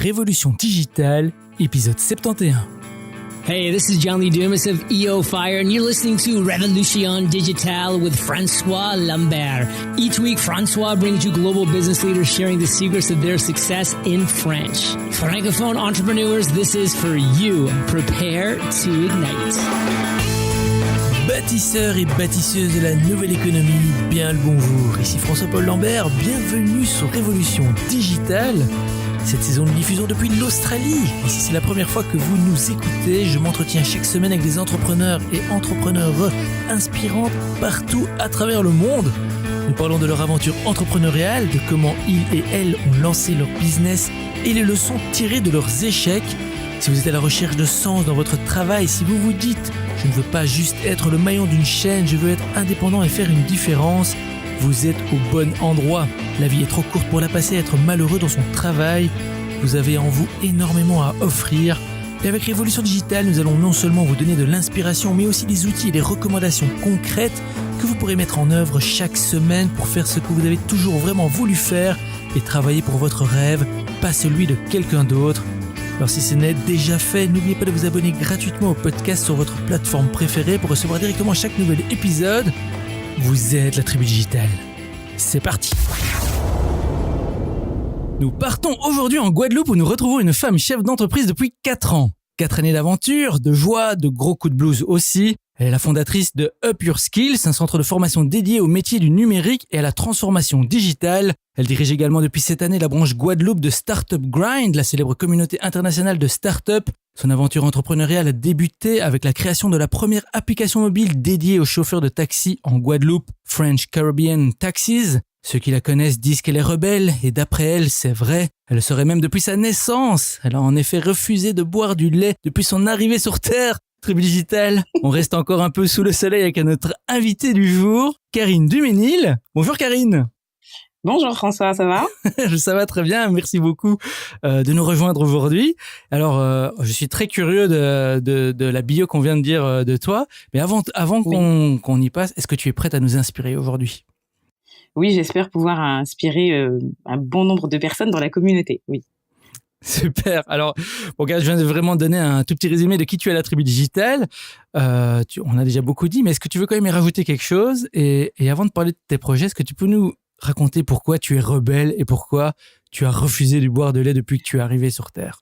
Révolution Digitale, épisode 71. Hey, this is John Lee Dumas of EO Fire, and you're listening to Revolution Digital with Francois Lambert. Each week, Francois brings you global business leaders sharing the secrets of their success in French. Francophone entrepreneurs, this is for you. Prepare to ignite. Bâtisseurs et bâtisseuses de la nouvelle économie, bien le bonjour. Ici François-Paul Lambert, bienvenue sur Révolution Digitale. Cette saison de diffusion depuis l'Australie. Et si c'est la première fois que vous nous écoutez, je m'entretiens chaque semaine avec des entrepreneurs et entrepreneurs inspirants partout à travers le monde. Nous parlons de leur aventure entrepreneuriale, de comment ils et elles ont lancé leur business et les leçons tirées de leurs échecs. Si vous êtes à la recherche de sens dans votre travail, si vous vous dites « Je ne veux pas juste être le maillon d'une chaîne, je veux être indépendant et faire une différence », vous êtes au bon endroit. La vie est trop courte pour la passer à être malheureux dans son travail. Vous avez en vous énormément à offrir. Et avec Révolution Digitale, nous allons non seulement vous donner de l'inspiration, mais aussi des outils et des recommandations concrètes que vous pourrez mettre en œuvre chaque semaine pour faire ce que vous avez toujours vraiment voulu faire et travailler pour votre rêve, pas celui de quelqu'un d'autre. Alors si ce n'est déjà fait, n'oubliez pas de vous abonner gratuitement au podcast sur votre plateforme préférée pour recevoir directement chaque nouvel épisode. Vous êtes la tribu digitale. C'est parti. Nous partons aujourd'hui en Guadeloupe où nous retrouvons une femme chef d'entreprise depuis 4 ans. 4 années d'aventure, de joie, de gros coups de blues aussi. Elle est la fondatrice de Up Your Skills, un centre de formation dédié au métier du numérique et à la transformation digitale. Elle dirige également depuis cette année la branche Guadeloupe de Startup Grind, la célèbre communauté internationale de start-up. Son aventure entrepreneuriale a débuté avec la création de la première application mobile dédiée aux chauffeurs de taxi en Guadeloupe, French Caribbean Taxis. Ceux qui la connaissent disent qu'elle est rebelle, et d'après elle, c'est vrai. Elle le serait même depuis sa naissance. Elle a en effet refusé de boire du lait depuis son arrivée sur Terre. Tribu Digitale, on reste encore un peu sous le soleil avec notre invitée du jour, Karine Duménil. Bonjour Karine. Bonjour François, ça va ? Ça va très bien, merci beaucoup de nous rejoindre aujourd'hui. Alors, je suis très curieux de la bio qu'on vient de dire de toi, mais avant qu'on y passe, est-ce que tu es prête à nous inspirer aujourd'hui ? Oui, j'espère pouvoir inspirer un bon nombre de personnes dans la communauté, oui. Super. Alors, bon, gars, je viens de vraiment donner un tout petit résumé de qui tu es à la tribu digitale. On a déjà beaucoup dit, mais est-ce que tu veux quand même y rajouter quelque chose ? Et avant de parler de tes projets, est-ce que tu peux nous raconter pourquoi tu es rebelle et pourquoi tu as refusé de boire de lait depuis que tu es arrivé sur Terre ?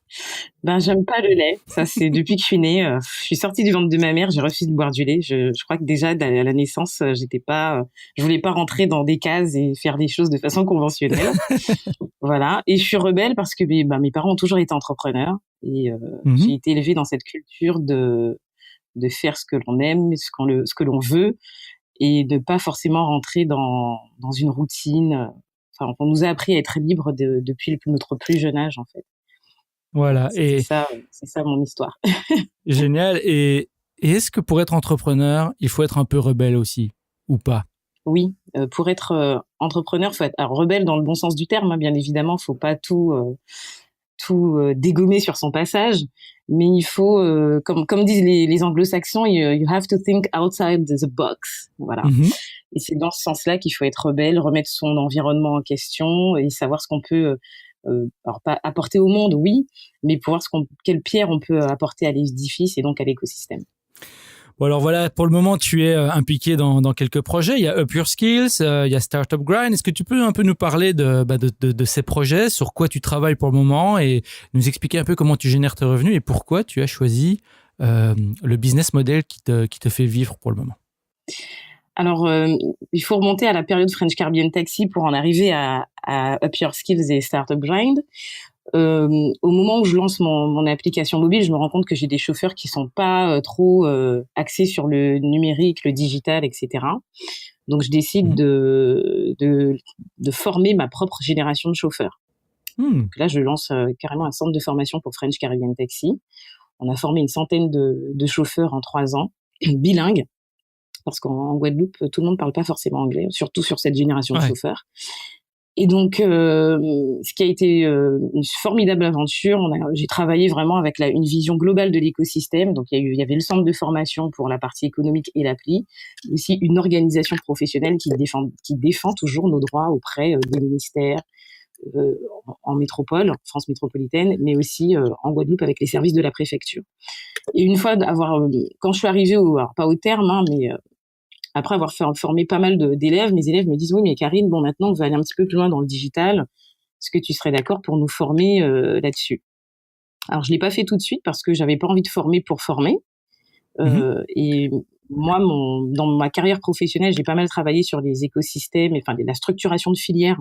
J'aime pas le lait. Ça, c'est depuis que je suis née. Je suis sortie du ventre de ma mère, j'ai refusé de boire du lait. Je crois que déjà, à la naissance, je voulais pas rentrer dans des cases et faire les choses de façon conventionnelle. Voilà. Et je suis rebelle parce que mes parents ont toujours été entrepreneurs et j'ai été élevée dans cette culture de faire ce que l'on aime, ce que l'on veut et de pas forcément rentrer dans une routine. Enfin, on nous a appris à être libre depuis notre plus jeune âge, en fait. Voilà. C'est ça mon histoire. Génial. Et est-ce que pour être entrepreneur, il faut être un peu rebelle aussi, ou pas ? Oui, pour être entrepreneur, il faut être rebelle dans le bon sens du terme, hein, bien évidemment. Il faut pas tout dégommer sur son passage, mais il faut, comme disent les anglo-saxons, you have to think outside the box. Voilà. Et c'est dans ce sens-là qu'il faut être rebelle, remettre son environnement en question et savoir ce qu'on peut, alors pas apporter au monde, oui, mais pour voir quelle pierre on peut apporter à l'édifice et donc à l'écosystème. Bon, alors voilà, pour le moment, tu es impliqué dans quelques projets. Il y a Up Your Skills, il y a Startup Grind. Est-ce que tu peux un peu nous parler de ces projets, sur quoi tu travailles pour le moment et nous expliquer un peu comment tu génères tes revenus et pourquoi tu as choisi le business model qui te fait vivre pour le moment ? Alors, il faut remonter à la période French Caribbean Taxi pour en arriver à Up Your Skills et Startup Grind. Au moment où je lance mon application mobile, je me rends compte que j'ai des chauffeurs qui sont pas trop axés sur le numérique, le digital, etc. Donc, je décide de former ma propre génération de chauffeurs. Donc là, je lance carrément un centre de formation pour French Caribbean Taxi. On a formé une centaine de chauffeurs en 3 ans, bilingues, parce qu'en Guadeloupe, tout le monde parle pas forcément anglais, surtout sur cette génération de chauffeurs. Et donc, ce qui a été une formidable aventure, j'ai travaillé vraiment avec une vision globale de l'écosystème. Donc, il y avait le centre de formation pour la partie économique et l'appli, aussi une organisation professionnelle qui défend toujours nos droits auprès des ministères, en métropole, en France métropolitaine, mais aussi en Guadeloupe avec les services de la préfecture. Et une fois quand je suis arrivée alors pas au terme, hein, mais après avoir formé pas mal d'élèves, mes élèves me disent oui, mais Karine, bon maintenant on va aller un petit peu plus loin dans le digital. Est-ce que tu serais d'accord pour nous former là-dessus? Alors je l'ai pas fait tout de suite parce que j'avais pas envie de former pour former. Et moi, dans ma carrière professionnelle, j'ai pas mal travaillé sur les écosystèmes, enfin la structuration de filières.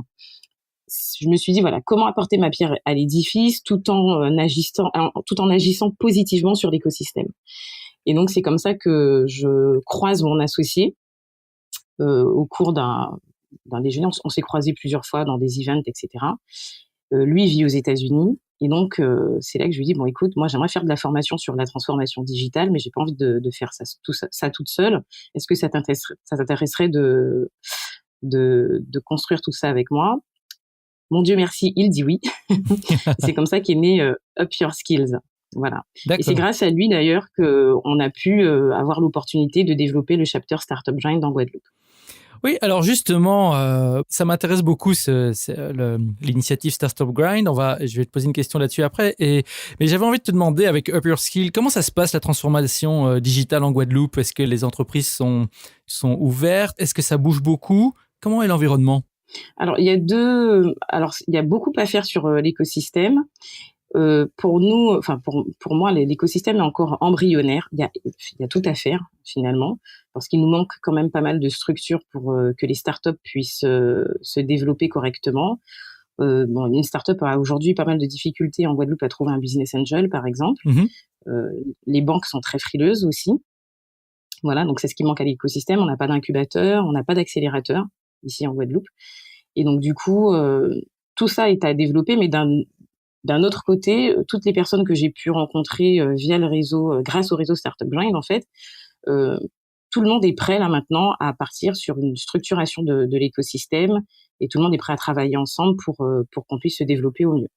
Je me suis dit voilà, comment apporter ma pierre à l'édifice tout en agissant positivement sur l'écosystème. Et donc c'est comme ça que je croise mon associé au cours d'un déjeuner. On s'est croisés plusieurs fois dans des events, etc. Lui vit aux États-Unis. Et donc, c'est là que je lui dis, bon, écoute, moi, j'aimerais faire de la formation sur la transformation digitale, mais j'ai pas envie de faire ça toute seule. Est-ce que ça t'intéresserait de construire tout ça avec moi? Mon Dieu merci, il dit oui. C'est comme ça qu'est né Up Your Skills. Voilà. D'accord. Et c'est grâce à lui, d'ailleurs, qu'on a pu avoir l'opportunité de développer le chapter Startup Grind en Guadeloupe. Oui, alors justement, ça m'intéresse beaucoup l'initiative Startup Grind. Je vais te poser une question là-dessus après. Mais j'avais envie de te demander, avec Up Your Skill, comment ça se passe la transformation digitale en Guadeloupe? Est-ce que les entreprises sont ouvertes? Est-ce que ça bouge beaucoup? Comment est l'environnement? Alors, il y a beaucoup à faire sur l'écosystème. Pour nous, enfin pour moi, l'écosystème est encore embryonnaire. Il y a tout à faire finalement, parce qu'il nous manque quand même pas mal de structures pour que les startups puissent se développer correctement. Une startup a aujourd'hui pas mal de difficultés en Guadeloupe à trouver un business angel, par exemple. Les banques sont très frileuses aussi. Voilà, donc c'est ce qui manque à l'écosystème. On n'a pas d'incubateur, on n'a pas d'accélérateur ici en Guadeloupe. Et donc du coup, tout ça est à développer, mais d'un autre côté, toutes les personnes que j'ai pu rencontrer via le réseau, grâce au réseau Startup Grind, en fait, tout le monde est prêt là maintenant à partir sur une structuration de l'écosystème, et tout le monde est prêt à travailler ensemble pour qu'on puisse se développer au mieux.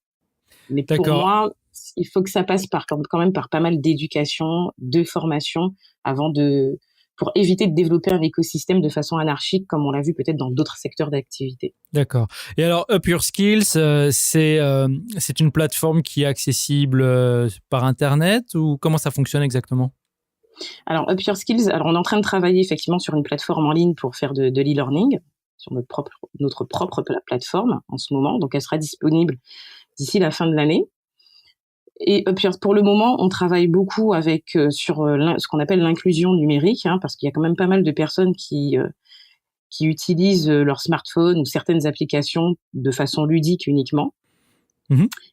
Mais pour moi, il faut que ça passe quand même par pas mal d'éducation, de formation, pour éviter de développer un écosystème de façon anarchique, comme on l'a vu peut-être dans d'autres secteurs d'activité. D'accord. Et alors, Up Your Skills, c'est une plateforme qui est accessible par Internet, ou comment ça fonctionne exactement? Alors, Up Your Skills, on est en train de travailler effectivement sur une plateforme en ligne pour faire de l'e-learning, sur notre propre plateforme en ce moment. Donc, elle sera disponible d'ici la fin de l'année. Et pour le moment, on travaille beaucoup sur ce qu'on appelle l'inclusion numérique, hein, parce qu'il y a quand même pas mal de personnes qui utilisent leur smartphone ou certaines applications de façon ludique uniquement.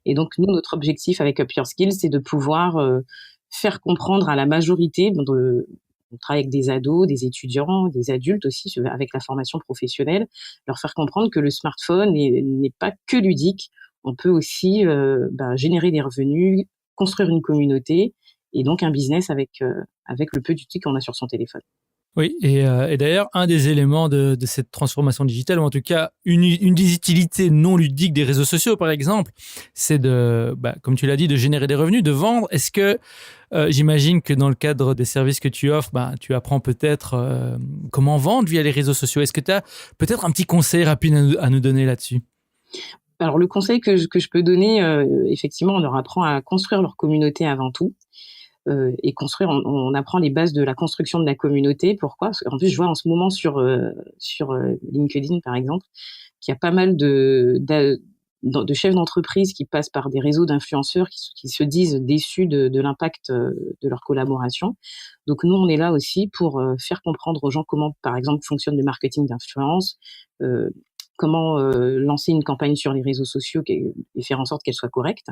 Et donc, nous, notre objectif avec Up Your Skills, c'est de pouvoir faire comprendre à la majorité, on travaille avec des ados, des étudiants, des adultes aussi, avec la formation professionnelle, leur faire comprendre que le smartphone n'est pas que ludique. On peut aussi générer des revenus, construire une communauté et donc un business avec le peu d'outils qu'on a sur son téléphone. Oui, et d'ailleurs, un des éléments de cette transformation digitale, ou en tout cas une des utilités non ludiques des réseaux sociaux, par exemple, c'est comme tu l'as dit, de générer des revenus, de vendre. Est-ce que, j'imagine que dans le cadre des services que tu offres, tu apprends peut-être comment vendre via les réseaux sociaux. Est-ce que tu as peut-être un petit conseil rapide à nous donner là-dessus? Alors, le conseil que je peux donner, effectivement, on leur apprend à construire leur communauté avant tout. Et on apprend les bases de la construction de la communauté. Pourquoi? Parce qu'en plus, je vois en ce moment sur LinkedIn, par exemple, qu'il y a pas mal de chefs d'entreprise qui passent par des réseaux d'influenceurs qui se disent déçus de l'impact de leur collaboration. Donc, nous, on est là aussi pour faire comprendre aux gens comment, par exemple, fonctionne le marketing d'influence, comment lancer une campagne sur les réseaux sociaux et faire en sorte qu'elle soit correcte.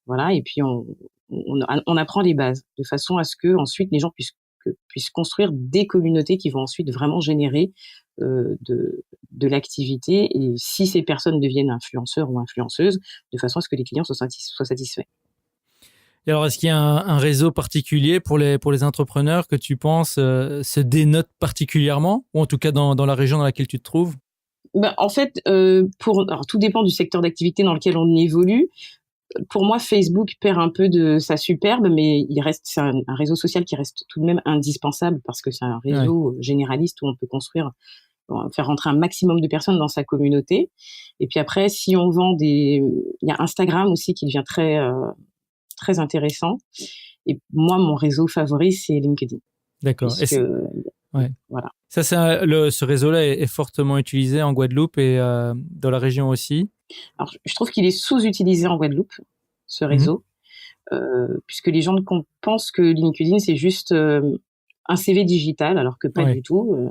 Voilà. Et puis, on apprend les bases de façon à ce que ensuite les gens puissent construire des communautés qui vont ensuite vraiment générer de l'activité, et si ces personnes deviennent influenceurs ou influenceuses, de façon à ce que les clients soient satisfaits. Et alors, est-ce qu'il y a un réseau particulier pour les entrepreneurs que tu penses se dénote particulièrement, ou en tout cas dans la région dans laquelle tu te trouves? En fait, alors tout dépend du secteur d'activité dans lequel on évolue. Pour moi, Facebook perd un peu de sa superbe, mais c'est un réseau social qui reste tout de même indispensable, parce que c'est un réseau généraliste où on peut construire faire rentrer un maximum de personnes dans sa communauté. Et puis après, si on vend il y a Instagram aussi qui devient très intéressant. Et moi, mon réseau favori, c'est LinkedIn. D'accord. Ouais. Voilà. Ça, ce réseau-là est fortement utilisé en Guadeloupe et dans la région aussi. Alors, je trouve qu'il est sous-utilisé en Guadeloupe, ce réseau, puisque les gens pensent que LinkedIn, c'est juste un CV digital, alors que pas du tout.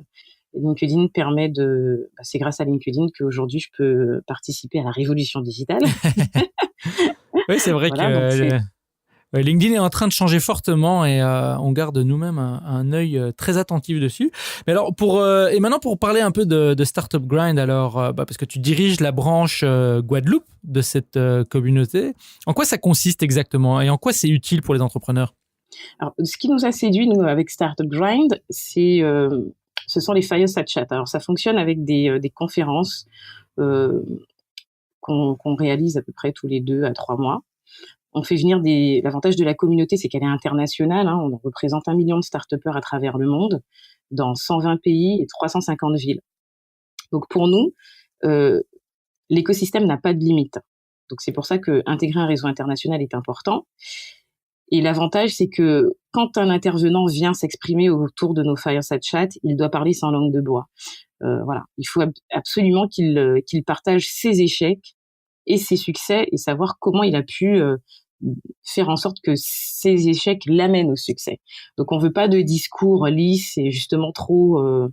LinkedIn permet c'est grâce à LinkedIn qu'aujourd'hui, je peux participer à la révolution digitale. Oui, c'est vrai que LinkedIn est en train de changer fortement et on garde nous-mêmes un œil très attentif dessus. Mais alors, et maintenant pour parler un peu de Startup Grind, alors, parce que tu diriges la branche Guadeloupe de cette communauté, en quoi ça consiste exactement et en quoi c'est utile pour les entrepreneurs? Alors, ce qui nous a séduit, nous, avec Startup Grind, ce sont les Fireside Chat. Alors, ça fonctionne avec des conférences qu'on réalise à peu près tous les 2 à 3 mois. On fait venir l'avantage de la communauté, c'est qu'elle est internationale. Hein. On représente 1 million de start-upers à travers le monde, dans 120 pays et 350 villes. Donc, pour nous, l'écosystème n'a pas de limite. Donc, c'est pour ça qu'intégrer un réseau international est important. Et l'avantage, c'est que quand un intervenant vient s'exprimer autour de nos Fireside Chat, il doit parler sans langue de bois. Voilà. Il faut absolument qu'il partage ses échecs et ses succès et savoir comment il a pu faire en sorte que ses échecs l'amènent au succès. Donc, on veut pas de discours lisses et justement trop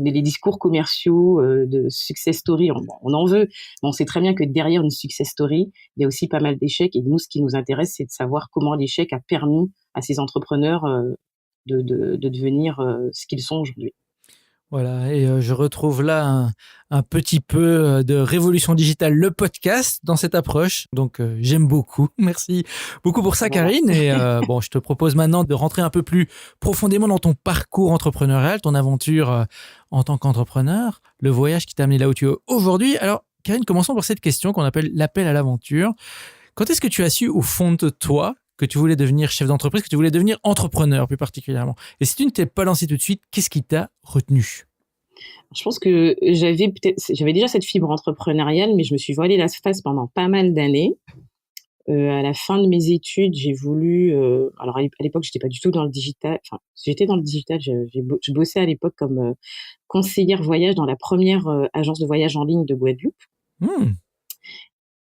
les discours commerciaux de success story. On en veut, mais on sait très bien que derrière une success story, il y a aussi pas mal d'échecs. Et nous, ce qui nous intéresse, c'est de savoir comment l'échec a permis à ces entrepreneurs de devenir ce qu'ils sont aujourd'hui. Voilà, et je retrouve là un petit peu de Révolution Digitale, le podcast, dans cette approche. Donc, j'aime beaucoup. Merci beaucoup pour ça, Karine. Et bon, je te propose maintenant de rentrer un peu plus profondément dans ton parcours entrepreneurial, ton aventure en tant qu'entrepreneur, le voyage qui t'a amené là où tu es aujourd'hui. Alors, Karine, commençons par cette question qu'on appelle l'appel à l'aventure. Quand est-ce que tu as su au fond de toi que tu voulais devenir chef d'entreprise, que tu voulais devenir entrepreneur plus particulièrement? Et si tu ne t'es pas lancé tout de suite, qu'est-ce qui t'a retenu? Je pense que j'avais déjà cette fibre entrepreneuriale, mais je me suis voilée la face pendant pas mal d'années. À la fin de mes études, j'ai voulu, alors à l'époque, j'étais pas du tout dans le digital. Enfin, j'étais dans le digital. Je bossais à l'époque comme conseillère voyage dans la première agence de voyage en ligne de Guadeloupe.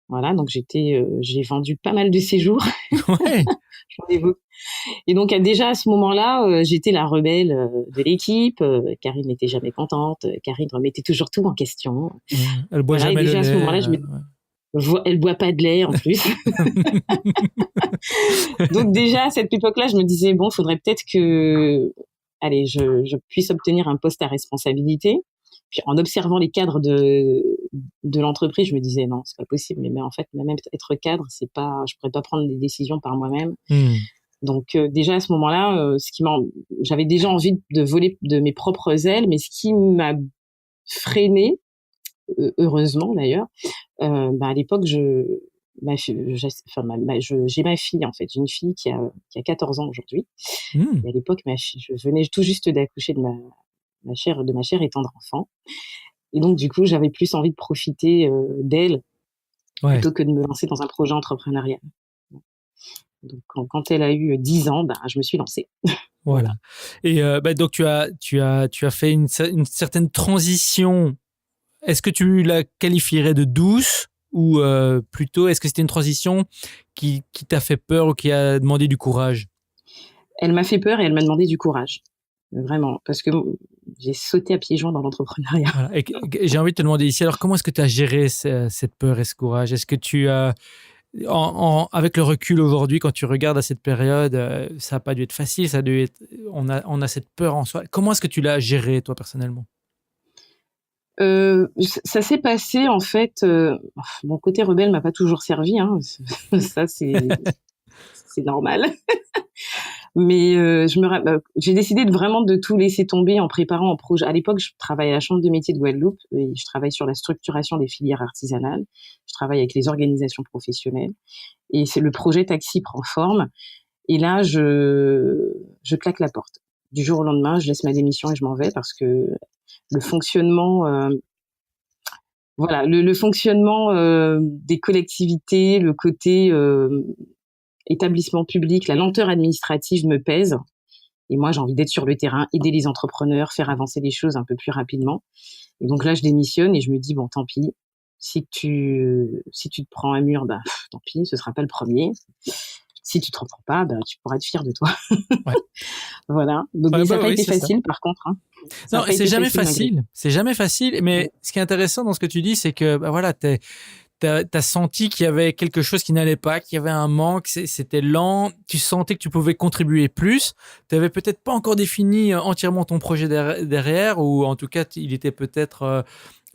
Voilà, donc j'ai vendu pas mal de séjours. Ouais. Et donc déjà à ce moment-là, j'étais la rebelle de l'équipe. Karine n'était jamais contente. Karine remettait toujours tout en question. Elle boit jamais le lait. Et déjà à ce moment-là, elle boit pas de lait en plus. Donc déjà à cette époque-là, je me disais bon, faudrait peut-être que, allez, je puisse obtenir un poste à responsabilité. Puis en observant les cadres de l'entreprise, je me disais non, c'est pas possible. Mais en fait, même être cadre, c'est pas, je pourrais pas prendre des décisions par moi-même. Donc déjà à ce moment-là, j'avais déjà envie de voler de mes propres ailes, mais ce qui m'a freinée, heureusement d'ailleurs, à l'époque j'ai ma fille en fait, j'ai une fille qui a 14 ans aujourd'hui. Et à l'époque je venais tout juste d'accoucher de ma chère et tendre enfant. Et donc du coup j'avais plus envie de profiter d'elle plutôt que de me lancer dans un projet entrepreneurial. Donc, quand elle a eu 10 ans, je me suis lancée. Voilà. Et donc, tu as fait une certaine transition. Est-ce que tu la qualifierais de douce ou plutôt, est-ce que c'était une transition qui t'a fait peur ou qui a demandé du courage? Elle m'a fait peur et elle m'a demandé du courage. Vraiment. Parce que j'ai sauté à pieds joints dans l'entrepreneuriat. Voilà. Et j'ai envie de te demander ici, alors comment est-ce que tu as géré cette peur et ce courage? Est-ce que tu as... avec le recul aujourd'hui, quand tu regardes à cette période, ça n'a pas dû être facile, on a cette peur en soi. Comment est-ce que tu l'as géré, toi, personnellement? Ça s'est passé, en fait, mon côté rebelle m'a pas toujours servi, hein. Ça, c'est normal. Mais j'ai décidé vraiment de tout laisser tomber en préparant un projet. À l'époque, je travaillais à la Chambre de métiers de Guadeloupe et je travaille sur la structuration des filières artisanales. Je travaille avec les organisations professionnelles et c'est le projet Taxi prend forme. Et là, je claque la porte. du jour au lendemain, je laisse ma démission et je m'en vais parce que le fonctionnement, le fonctionnement des collectivités, le côté établissement public, la lenteur administrative me pèse. Et moi, j'ai envie d'être sur le terrain, aider les entrepreneurs, faire avancer les choses un peu plus rapidement. Et donc là, je démissionne et je me dis, bon, tant pis. Si tu te prends un mur, tant pis, ce sera pas le premier. Si tu te reprends pas, tu pourras être fier de toi. Ouais. Voilà. Donc, ça n'a pas été facile, par contre. Hein. Non, c'est jamais facile. C'est jamais facile. Mais ce qui est intéressant dans ce que tu dis, c'est que, t'as senti qu'il y avait quelque chose qui n'allait pas, qu'il y avait un manque, c'était lent, tu sentais que tu pouvais contribuer plus, tu avais peut-être pas encore défini entièrement ton projet derrière, ou en tout cas, il était peut-être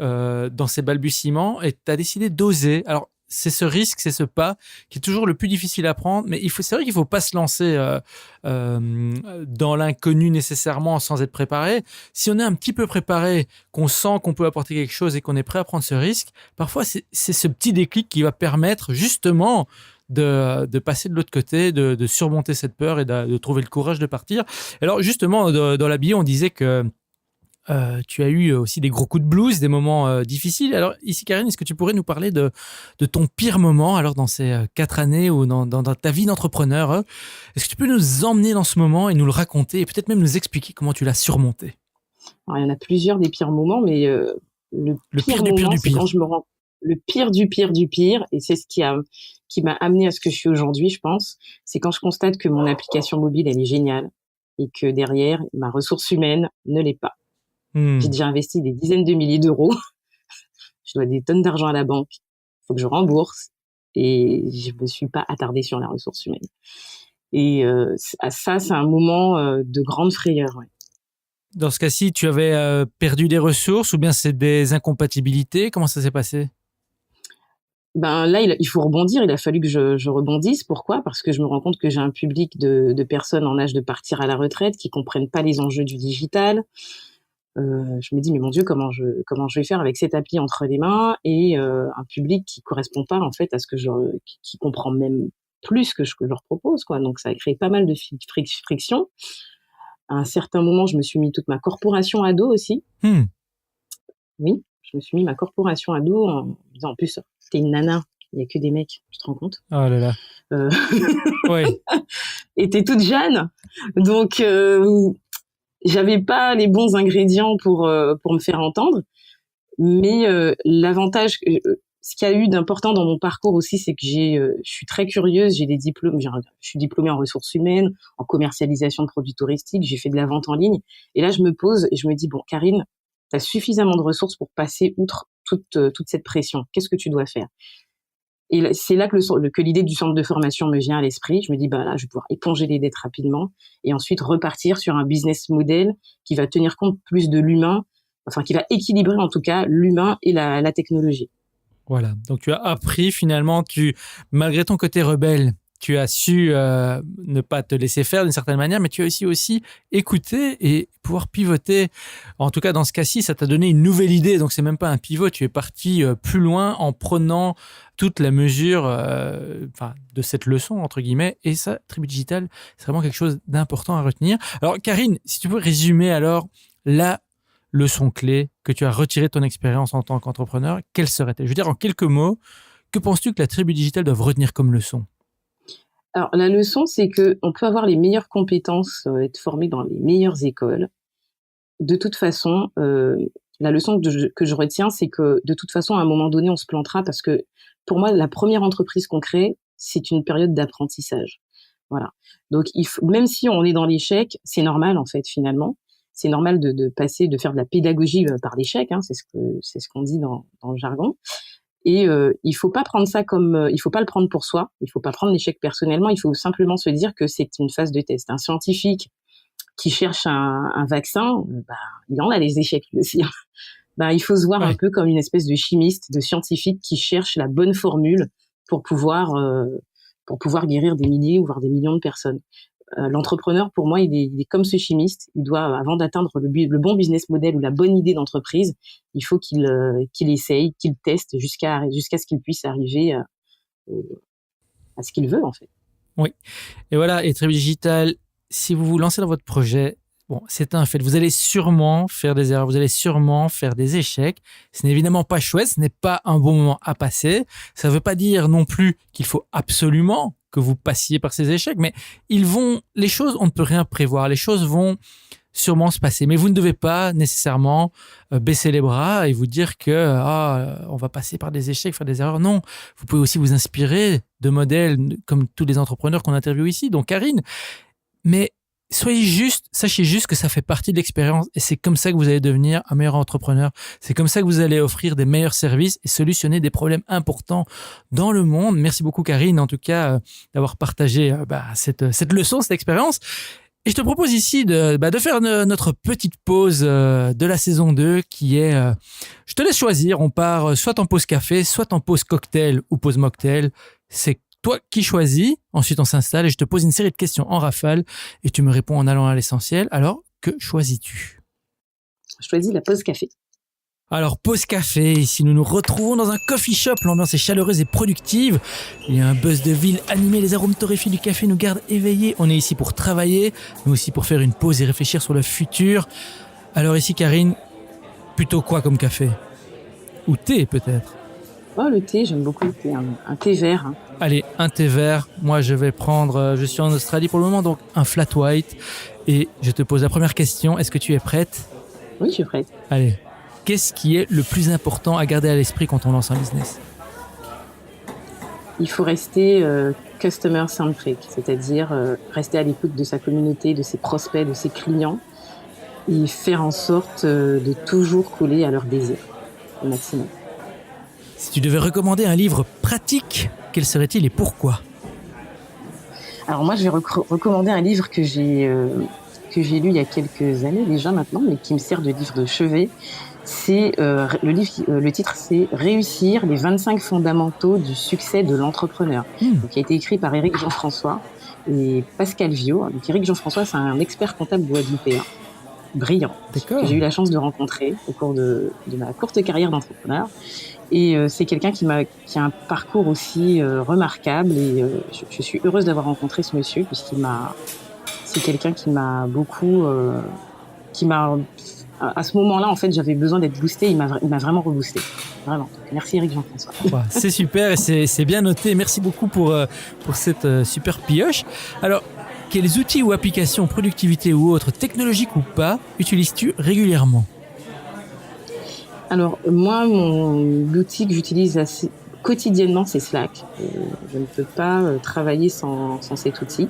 dans ses balbutiements, et tu as décidé d'oser. Alors, c'est ce risque, c'est ce pas qui est toujours le plus difficile à prendre, mais c'est vrai qu'il faut pas se lancer dans l'inconnu nécessairement sans être préparé. Si on est un petit peu préparé, qu'on sent qu'on peut apporter quelque chose et qu'on est prêt à prendre ce risque, parfois c'est ce petit déclic qui va permettre justement de passer de l'autre côté, de surmonter cette peur et de trouver le courage de partir. Alors justement, dans la bio, on disait que tu as eu aussi des gros coups de blues, des moments difficiles. Alors ici, Karine, est-ce que tu pourrais nous parler de ton pire moment, alors dans ces 4 années ou dans ta vie d'entrepreneur? Est-ce que tu peux nous emmener dans ce moment et nous le raconter et peut-être même nous expliquer comment tu l'as surmonté? Alors, il y en a plusieurs des pires moments, mais le pire du pire, c'est quand je me rends le pire du pire du pire, et c'est ce qui m'a amené à ce que je suis aujourd'hui, je pense. C'est quand je constate que mon application mobile, elle est géniale et que derrière, ma ressource humaine ne l'est pas. J'ai déjà investi des dizaines de milliers d'euros. Je dois des tonnes d'argent à la banque. Il faut que je rembourse. Et je me suis pas attardée sur la ressource humaine. Et ça, c'est un moment de grande frayeur. Ouais. Dans ce cas-ci, tu avais perdu des ressources ou bien c'est des incompatibilités? Comment ça s'est passé? Là, il faut rebondir. Il a fallu que je rebondisse. Pourquoi? Parce que je me rends compte que j'ai un public de personnes en âge de partir à la retraite qui comprennent pas les enjeux du digital. Je me dis, mais mon Dieu, comment je vais faire avec cette appli entre les mains et un public qui correspond pas en fait à ce que qui comprend même plus que je leur propose, quoi. Donc ça a créé pas mal de friction. À un certain moment, je me suis mis toute ma corporation à dos aussi. Oui, je me suis mis ma corporation à dos en disant, en plus, t'es une nana, il y a que des mecs, tu te rends compte? Oh là là. Ouais. Et t'es toute jeune, donc j'avais pas les bons ingrédients pour me faire entendre, mais l'avantage, ce qu'il y a eu d'important dans mon parcours aussi, c'est que je suis très curieuse, j'ai des diplômes, je suis diplômée en ressources humaines, en commercialisation de produits touristiques, j'ai fait de la vente en ligne, et là je me pose et je me dis, bon Karine, tu as suffisamment de ressources pour passer outre toute cette pression, qu'est-ce que tu dois faire? Et c'est là que l'idée du centre de formation me vient à l'esprit. Je me dis, là, je vais pouvoir éponger les dettes rapidement et ensuite repartir sur un business model qui va tenir compte plus de l'humain, enfin, qui va équilibrer en tout cas l'humain et la technologie. Voilà. Donc, tu as appris finalement, malgré ton côté rebelle, tu as su ne pas te laisser faire d'une certaine manière, mais tu as aussi écouté et pouvoir pivoter. En tout cas, dans ce cas-ci, ça t'a donné une nouvelle idée. Donc, c'est même pas un pivot. Tu es parti plus loin en prenant toute la mesure de cette leçon, entre guillemets. Et ça, Tribu Digital, c'est vraiment quelque chose d'important à retenir. Alors, Karine, si tu peux résumer alors la leçon clé que tu as retirée de ton expérience en tant qu'entrepreneur, quelle serait-elle? Je veux dire, en quelques mots, que penses-tu que la Tribu Digital doit retenir comme leçon? Alors, la leçon, c'est que on peut avoir les meilleures compétences, être formé dans les meilleures écoles. De toute façon, la leçon que je retiens, c'est que de toute façon, à un moment donné, on se plantera parce que pour moi, la première entreprise qu'on crée, c'est une période d'apprentissage. Voilà. Donc, même si on est dans l'échec, c'est normal en fait finalement. C'est normal de faire de la pédagogie par l'échec. Hein, c'est ce qu'on dit dans le jargon. Et il faut pas prendre ça il faut pas le prendre pour soi. Il faut pas prendre l'échec personnellement. Il faut simplement se dire que c'est une phase de test. Un scientifique qui cherche un vaccin, il en a des échecs lui aussi. Il faut se voir un peu comme une espèce de chimiste, de scientifique qui cherche la bonne formule pour pouvoir guérir des milliers ou voire des millions de personnes. L'entrepreneur, pour moi, il est comme ce chimiste. Il doit, avant d'atteindre le bon business model ou la bonne idée d'entreprise, il faut qu'il essaye, qu'il teste jusqu'à ce qu'il puisse arriver à ce qu'il veut, en fait. Oui. Et voilà, et Tribu Digital, si vous vous lancez dans votre projet, Bon, c'est un fait. Vous allez sûrement faire des erreurs, vous allez sûrement faire des échecs. Ce n'est évidemment pas chouette, ce n'est pas un bon moment à passer. Ça ne veut pas dire non plus qu'il faut absolument que vous passiez par ces échecs, mais les choses, on ne peut rien prévoir. Les choses vont sûrement se passer, mais vous ne devez pas nécessairement baisser les bras et vous dire que on va passer par des échecs, faire des erreurs. Non, vous pouvez aussi vous inspirer de modèles comme tous les entrepreneurs qu'on interviewe ici, dont Karine. Mais sachez juste que ça fait partie de l'expérience et c'est comme ça que vous allez devenir un meilleur entrepreneur. C'est comme ça que vous allez offrir des meilleurs services et solutionner des problèmes importants dans le monde. Merci beaucoup Karine, en tout cas, d'avoir partagé cette leçon, cette expérience. Et je te propose ici de faire notre petite pause de la saison 2 qui est, je te laisse choisir, on part soit en pause café, soit en pause cocktail ou pause mocktail. C'est toi qui choisis, ensuite on s'installe et je te pose une série de questions en rafale et tu me réponds en allant à l'essentiel. Alors, que choisis-tu ? Je choisis la pause café. Alors, pause café, ici nous nous retrouvons dans un coffee shop, l'ambiance est chaleureuse et productive. Il y a un buzz de ville animé, les arômes torréfiés du café nous gardent éveillés. On est ici pour travailler, mais aussi pour faire une pause et réfléchir sur le futur. Alors ici Karine, plutôt quoi comme café ? Ou thé peut-être ? Oh, le thé, j'aime beaucoup le thé, un thé vert. Hein. Allez, un thé vert. Moi, je vais prendre, je suis en Australie pour le moment, donc un flat white. Et je te pose la première question. Est-ce que tu es prête ? Oui, je suis prête. Allez. Qu'est-ce qui est le plus important à garder à l'esprit quand on lance un business ? Il faut rester customer centric, c'est-à-dire rester à l'écoute de sa communauté, de ses prospects, de ses clients et faire en sorte de toujours coller à leurs désirs au maximum. Si tu devais recommander un livre pratique, quel serait-il et pourquoi ? Alors moi, je vais recommander un livre que j'ai lu il y a quelques années déjà maintenant, mais qui me sert de livre de chevet. C'est le titre, c'est Réussir les 25 fondamentaux du succès de l'entrepreneur, qui a été écrit par Éric Jean-François et Pascal Viau. Donc Éric Jean-François, c'est un expert comptable guadeloupéen, brillant, que j'ai eu la chance de rencontrer au cours de ma courte carrière d'entrepreneur. Et c'est quelqu'un qui a un parcours aussi remarquable et je suis heureuse d'avoir rencontré ce monsieur c'est quelqu'un qui m'a beaucoup, à ce moment-là, en fait, j'avais besoin d'être boostée. Il m'a vraiment reboosté. Vraiment. Merci Éric Jean-François. Ouais, c'est super et c'est bien noté. Merci beaucoup pour cette super pioche. Alors, quels outils ou applications, productivité ou autres, technologiques ou pas, utilises-tu régulièrement ? Alors, moi, l'outil que j'utilise assez quotidiennement, c'est Slack. Je ne peux pas travailler sans cet outil,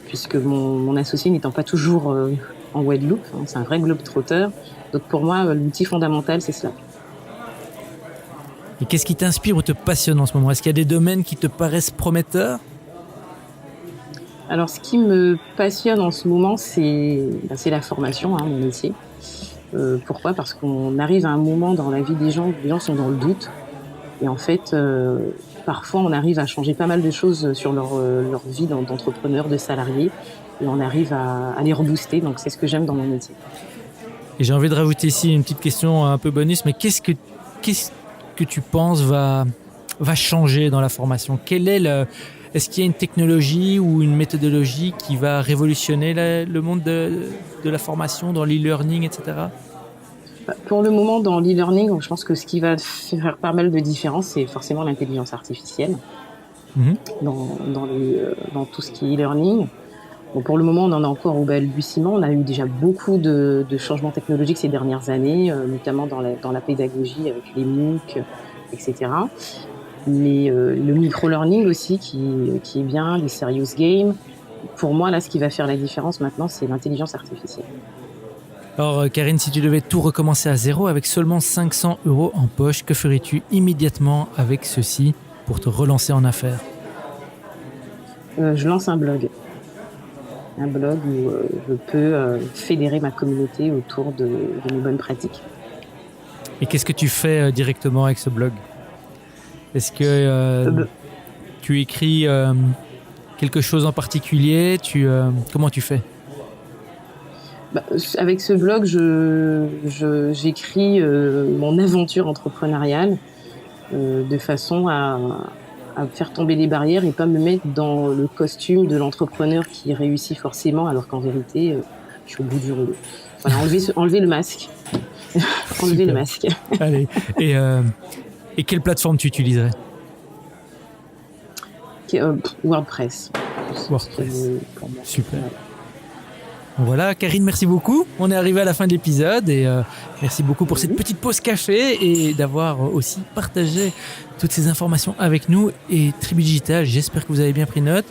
puisque mon associé n'étant pas toujours en Guadeloupe, hein, c'est un vrai globe-trotteur. Donc, pour moi, l'outil fondamental, c'est Slack. Et qu'est-ce qui t'inspire ou te passionne en ce moment ? Est-ce qu'il y a des domaines qui te paraissent prometteurs ? Alors, ce qui me passionne en ce moment, c'est la formation, hein, mon métier. Pourquoi ? Parce qu'on arrive à un moment dans la vie des gens sont dans le doute. Et en fait, parfois, on arrive à changer pas mal de choses sur leur vie d'entrepreneur, de salarié. Et on arrive à les rebooster. Donc, c'est ce que j'aime dans mon métier. Et j'ai envie de rajouter ici une petite question un peu bonus. Mais qu'est-ce que tu penses va changer dans la formation ? Est-ce qu'il y a une technologie ou une méthodologie qui va révolutionner le monde de la formation, dans l'e-learning, etc. ? Pour le moment, dans l'e-learning, je pense que ce qui va faire pas mal de différence, c'est forcément l'intelligence artificielle dans tout ce qui est e-learning. Bon, pour le moment, on en est encore au balbutiement. On a eu déjà beaucoup de changements technologiques ces dernières années, notamment dans la pédagogie avec les MOOC, etc. Mais le micro-learning aussi, qui est bien, les serious games. Pour moi, là, ce qui va faire la différence maintenant, c'est l'intelligence artificielle. Alors, Karine, si tu devais tout recommencer à zéro avec seulement 500 € en poche, que ferais-tu immédiatement avec ceci pour te relancer en affaires ? Je lance un blog. Un blog où je peux fédérer ma communauté autour de mes bonnes pratiques. Et qu'est-ce que tu fais directement avec ce blog ? Est-ce que tu écris quelque chose en particulier ? Comment tu fais ? Avec ce blog, j'écris mon aventure entrepreneuriale de façon à faire tomber les barrières et pas me mettre dans le costume de l'entrepreneur qui réussit forcément, alors qu'en vérité, je suis au bout du rouleau. Voilà, enlever le masque. Enlever le masque. Allez. Et quelle plateforme tu utiliserais? WordPress. Super. Voilà, Karine, merci beaucoup. On est arrivé à la fin de l'épisode et merci beaucoup pour cette petite pause café et d'avoir aussi partagé toutes ces informations avec nous et Tribu Digital. J'espère que vous avez bien pris note.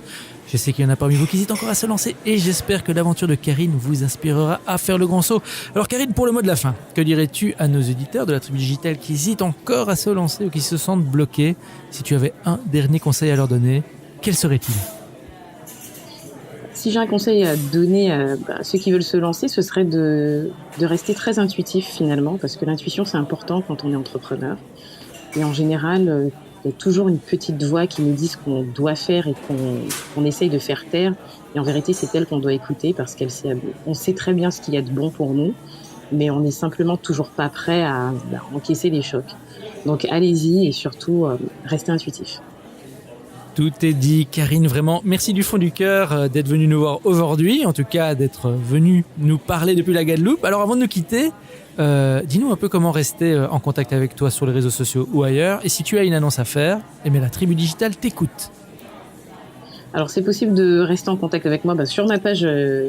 Je sais qu'il y en a parmi vous qui hésitent encore à se lancer et j'espère que l'aventure de Karine vous inspirera à faire le grand saut. Alors Karine, pour le mot de la fin, que dirais-tu à nos auditeurs de la Tribu Digital qui hésitent encore à se lancer ou qui se sentent bloqués? Si tu avais un dernier conseil à leur donner, quel serait-il? Si j'ai un conseil à donner à ceux qui veulent se lancer, ce serait de rester très intuitif finalement, parce que l'intuition c'est important quand on est entrepreneur. Et en général, il y a toujours une petite voix qui nous dit ce qu'on doit faire et qu'on essaye de faire taire. Et en vérité, c'est elle qu'on doit écouter parce on sait très bien ce qu'il y a de bon pour nous, mais on n'est simplement toujours pas prêt à encaisser les chocs. Donc allez-y et surtout, restez intuitif. Tout est dit, Karine, vraiment, merci du fond du cœur d'être venue nous voir aujourd'hui, en tout cas d'être venue nous parler depuis la Guadeloupe. Alors avant de nous quitter, dis-nous un peu comment rester en contact avec toi sur les réseaux sociaux ou ailleurs. Et si tu as une annonce à faire, la Tribu Digital t'écoute. Alors c'est possible de rester en contact avec moi sur ma page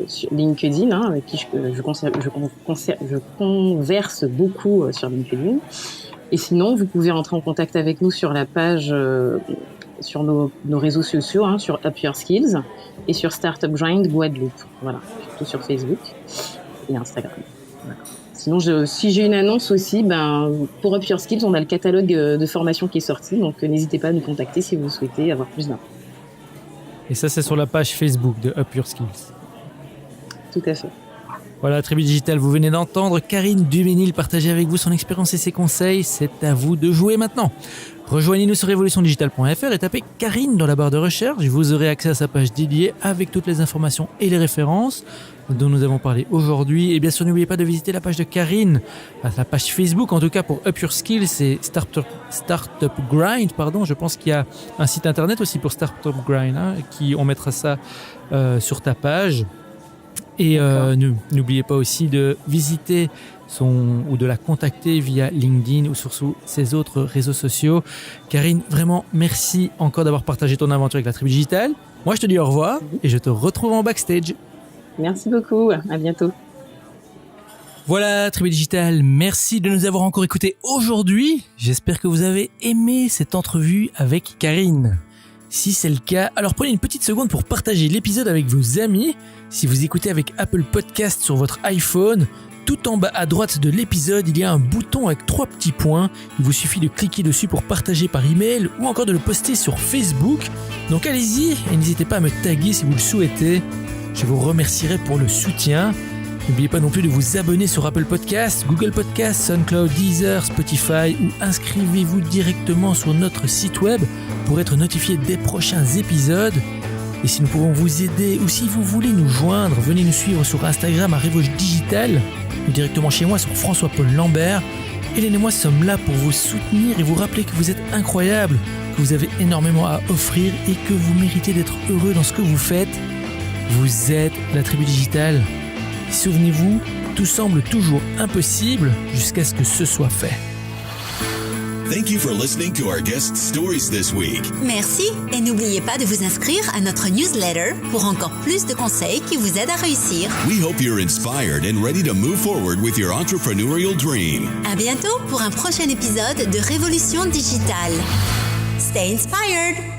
sur LinkedIn, avec qui je converse beaucoup sur LinkedIn. Et sinon, vous pouvez rentrer en contact avec nous sur la page... sur nos réseaux sociaux, sur Up Your Skills et sur Startup Grind Guadeloupe. Voilà, surtout sur Facebook et Instagram. Voilà. Sinon, si j'ai une annonce aussi, pour Up Your Skills, on a le catalogue de formation qui est sorti, donc n'hésitez pas à nous contacter si vous souhaitez avoir plus d'infos. Et ça, c'est sur la page Facebook de Up Your Skills. Tout à fait. Voilà, Tribu Digital, vous venez d'entendre Karine Duménil partager avec vous son expérience et ses conseils. C'est à vous de jouer maintenant. Rejoignez-nous sur revolutiondigital.fr et tapez Karine dans la barre de recherche. Vous aurez accès à sa page dédiée avec toutes les informations et les références dont nous avons parlé aujourd'hui. Et bien sûr, n'oubliez pas de visiter la page de Karine, la page Facebook, en tout cas pour Up Your Skills, c'est Startup Grind, Je pense qu'il y a un site internet aussi pour Startup Grind, on mettra ça sur ta page. Et n'oubliez pas aussi de visiter ou de la contacter via LinkedIn ou sur ses autres réseaux sociaux. Karine, vraiment, merci encore d'avoir partagé ton aventure avec la Tribu Digital. Moi, je te dis au revoir et je te retrouve en backstage. Merci beaucoup. À bientôt. Voilà, Tribu Digital, merci de nous avoir encore écoutés aujourd'hui. J'espère que vous avez aimé cette entrevue avec Karine. Si c'est le cas, alors prenez une petite seconde pour partager l'épisode avec vos amis. Si vous écoutez avec Apple Podcast sur votre iPhone, tout en bas à droite de l'épisode, il y a un bouton avec 3 petits points. Il vous suffit de cliquer dessus pour partager par email ou encore de le poster sur Facebook. Donc allez-y et n'hésitez pas à me taguer si vous le souhaitez. Je vous remercierai pour le soutien. N'oubliez pas non plus de vous abonner sur Apple Podcast, Google Podcast, SoundCloud, Deezer, Spotify ou inscrivez-vous directement sur notre site web pour être notifié des prochains épisodes. Et si nous pouvons vous aider ou si vous voulez nous joindre, venez nous suivre sur Instagram à Revoche Digital ou directement chez moi sur François-Paul Lambert. Hélène et moi sommes là pour vous soutenir et vous rappeler que vous êtes incroyable, que vous avez énormément à offrir et que vous méritez d'être heureux dans ce que vous faites. Vous êtes la Tribu Digital. Souvenez-vous, tout semble toujours impossible jusqu'à ce que ce soit fait. Thank you for listening to our guest stories this week. Merci et n'oubliez pas de vous inscrire à notre newsletter pour encore plus de conseils qui vous aident à réussir. We hope you're inspired and ready to move forward with your entrepreneurial dream. À bientôt pour un prochain épisode de Révolution Digitale. Stay inspired!